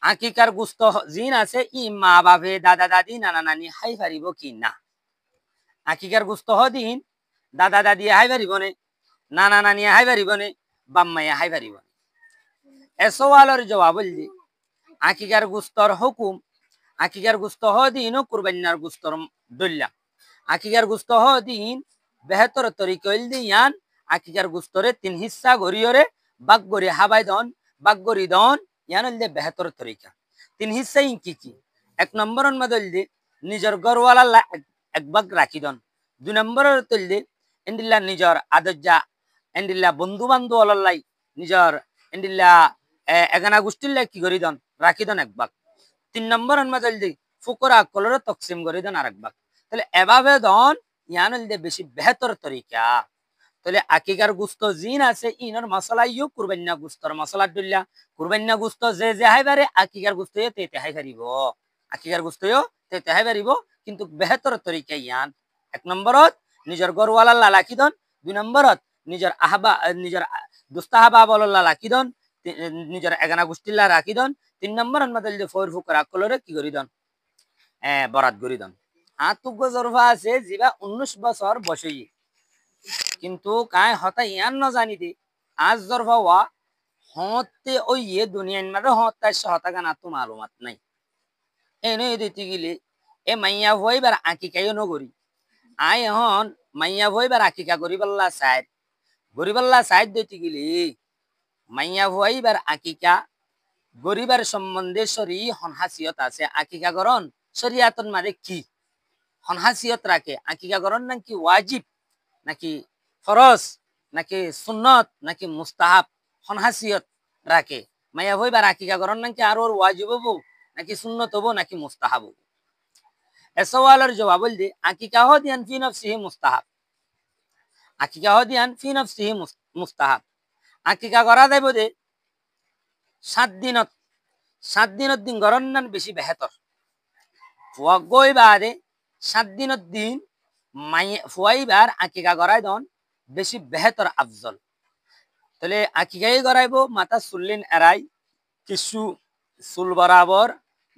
আকিকার গুস্ত জিন আছে ই মা বাপে দাদা দাদি নানা নানি হাই পারিব কি না? আকিকার গুস্ত দিন দাদা দাদি হাই পারিব নে, নানা নানি হাই পারিব নে, বাম্মাইয়া হাই পারিব নে? এ সওয়ালের জবাব হইল আকিকার গুস্তর হুকুম আকিকার গুস্ত দিন ও কুরবানির গুস্তর দল্লা। আকিকার গুস্ত দিন বেহতর তরিকা হইল দিয়ান আকিকার গুস্তরে 3 হিস্সা গরিয়রে বাগ গরি হাবাই দন বাগ গরি দন ইয়ান হইল বেহতর তরিকা। 3 হিস্সা কি কি? 1 নম্বরের মধ্যে হইল নিজের গরওয়ালা এক বাগ রাখি দন। 2 নম্বরের তৈল এন্ডিল্লা নিজের আদজ্জা এন্ডিল্লা বন্ধু বান্ধব অলল্লাই নিজের এন্ডিল্লা এগানা গোষ্ঠীর লাই কি করি দন রাখি দন এক বাগ। 3 নম্বরের মধ্যে হইল ফুকরা কলরে তকসিম করি দন আর এক বাগ। তাহলে এভাবে দন ইয়ান হইল বেশি বেহতর তরিকা। তাহলে আকিকার গুস্ত জিন আছে ইনর মশলা ইউ কুরবানিয়া গুস্তর মশলা ডুল্লা। কুরবানিয়া গুস্ত যে যে হাইবারে আকিকার গুস্ত তেতে হাই পারিব। আকিকার গুস্ত তেতে হাই পারিব, কিন্তু বেহতর তরিকা ইয়ান। 1 নম্বরত নিজের গরওয়ালা লালাকি দন। 2 নম্বরত নিজের আহবা নিজের দুস্তাহাবা বলল্লা লাকি দন, নিজের এগানা গোষ্ঠীলা রাখি দন। 3 নম্বরের মধ্যে ফোর ফুকরা কলরে কি করি দন বরাত করি দন। আতুক জরফা আছে যিবা 19 বছর বসই, কিন্তু কায় হতা ইয়ান ন জানি দে আজ জরফা ওয়া হতে ওই দুনিয়ার মাঝে হতাশ হতা গান তো মালুমাত নাই। এনে দিতে গেলে এ মাইয়া ভইবার আকিকাইও নগরি আয় এখন মাইয়া ভইবার আকিকা গরিবাল্লা সাইড গরিবাল্লা সাইড দিতে গেলে মাইয়া ভইবার আকিকা গরিবার সম্বন্ধে সরি হনহাসিয়ত আছে। আকিকা গরণ শরিয়াতন মাঝে কি হনহাসিয়ত রাখে? আকিকা গরণ নাকি ওয়াজিব নাকি ফরজ নাকি সুন্নত নাকি মুস্তাহাব হনহাসিয়ত রাখে। মাইয়া ভইবার আকিকা গরণ নাকি আর ওর ওয়াজিব হবো নাকি সুন্নত হবো নাকি মুস্তাহাব হবো? এ সওয়ালের জবাব হইল আকিকা দিয়ান ফি নফসিহি মুস্তাহাব। আকিকা দিয়ান ফি নফসিহি মুস্তাহাব। আকিকা করা যাইব দে 7 দিনত। 7 দিনত দিন গরণ নান বেশি বেহতর। ফুয়া গই বাদে 7 দিনত দিন ফুয়াইবার আকিকা গড়াই দন বেশি বেহতর আফজল। তাহলে আকিকাই গড়াইব মাথা চুল্লিন এরাই কিছু চুল বরাবর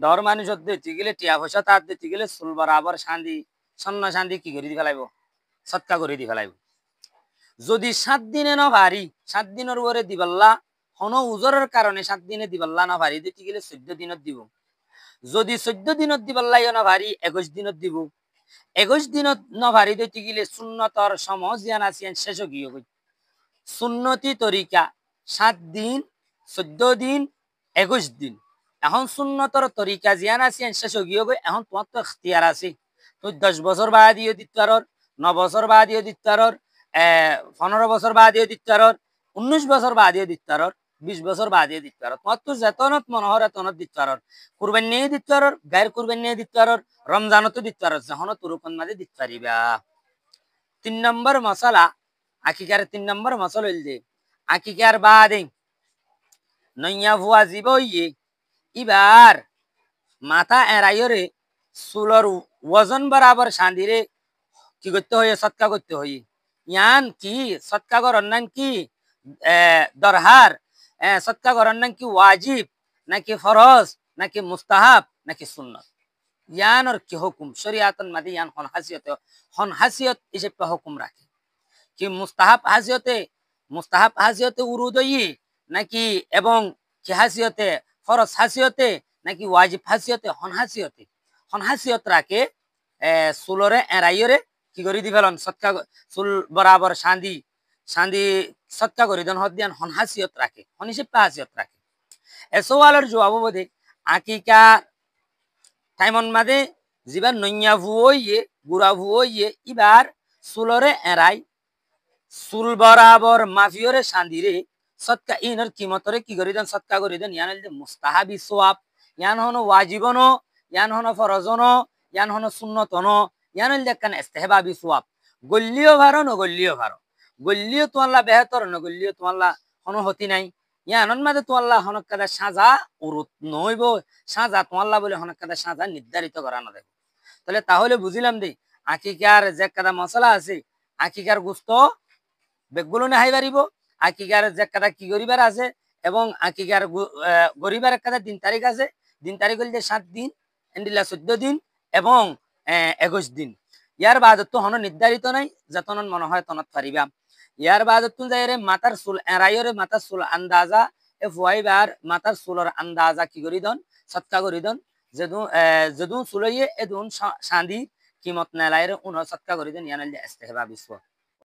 দর মানুষ দিতে গেলে টিয়া পয়সা তার দিতে গেলে চুল বরাবর শান্তি সন্ন শান্তি কি করে দি ফেলাইব সৎকা করে দি ফেলাইব। যদি 7 দিনে ন ভারি 7 দিনের উপরে দিবাল্লা হন উজরের কারণে 7 দিনে দিবাল্লা না ভারি দিতে গেলে 14 দিনত দিব। যদি 14 দিনত দিবাল্লাই না ভারি 21 দিনত দিব। 21 দিনত ন ভারি দিতে গেলে সুন্নতর সমজ জ্ঞান আছে শেষ গিয়ে গই। সুন্নতি তরিকা 7 দিন 14 দিন 21 দিন। এখন সুন্নতর তরিকা জিয়ান আছে শেষ গিয়ে গই। এখন তোমার তো ইখতিয়ার আছে, তুই 10 বছর বাদিও দিতে পারর, 9 বছর বাদিও দিতে পারর, 15 বছর বাদিও দিতে পারর, 19 বছর বাদিও দিতে পারর, 20 বছর বাদিও দিতে পারর। তোমার তো যেতনত মনোহর এতনত দিতে পারর। কুরবানি নিয়ে দিতে পারর, গায়ের কুরবানি নিয়ে দিতে পারর, রমজানতো দিতে পারর, যখন তুরুকন মাঝে দিতে পারিবা। 3 নম্বর মশলা আকিকার 3 নম্বর মশলা হইল যে আকিকার বাদে নইয়া ভুয়া জীব ইয়ে ইবার মাথা এরাইরে চুলর ওজন বরাবর সান্দিরে কি করতে হয় সৎকা করতে হয়। ইয়ান কি সৎকা করার নাম কি দরহার, সৎকা করার নাম কি ওয়াজিব নাকি ফরজ নাকি মুস্তাহাব নাকি সুন্নত? ইয়ানোর কি হুকুম শরিয়াতন মাদি ইয়ান হন হাসিয়ত হিসেবে হুকুম রাখে কি মুস্তাহাব হাসিয়তে উরুদয়ী নাকি এবং কি হাসিয়তে ফরজ হাসিয়তে নাকি ওয়াজিব হাসিয়তে হন হাসিয়ত রাখে চুলরে এরাইরে কি করে দি ফেলন সৎকা চুল বরাবর সান্দি সৎকা করে দেন হদিয়ান হন হাসিয়ত রাখে হন হিসেবে হাসিয়ত রাখে। এ সওয়ালের জবাব বদে আকিকা টাইমন মাদে যিবার নইয়া ভুয়ে গুড়া ভুয়ে ইবার চুলরে এরাই চুল বরাবর মাফিয়রে সান্দিরে সৎকা ইনর কিমতরে কি করে দেন সৎকা করে দেন। ইয়ান হইল মুস্তাহাবি সোয়াব, ইয়ান হনো ওয়াজিবন, ইয়ান হনো ফরজন, ইয়ান হনো সুন্নতন, ইয়ান হইল দেখান ইস্তেহবাবি সোয়াব। গল্লিও ভারো নগল্লিও ভারো, গল্লিও তোয়াল্লা বেহতর নগল্লিও তোয়াল্লা হনো হতি নাই। ইয়ানন মাঝে তোয়াল্লা হনক কাদা সাজা উরুত নইব, সাজা তোয়াল্লা বলে হনক কাদা সাজা নির্ধারিত করানো দেব। তাহলে বুঝিলাম দে আকিকার যে কাদা মশলা আছে আকিকার গুস্ত বেগুলো না হাই পারিব, আকিকার যে কাদা কি করিবার আছে এবং আকিকার গরিবার একটা দিন তারিখ আছে, দিন তারিখ হল যে 7 দিন, এন্ডিলা 14 দিন এবং 21 দিন। ইয়ার বাদত তো হন নির্ধারিত নাই, যতন মনে হয় তনত পারিবা। ইয়ার বাদত যাইরে মাথার চুল এরাইরে মাথার চুল আন্দাজা এ ফুয়াইবার মাথার চুলর আন্দাজা কি করি দন সৎকা করি দন, যদু চুলইয়ে এদুন সান্দি কিমত নেলাইরে উন সৎকা করি দেন ইয়ানাল যে ইস্তেহবাব ইসব।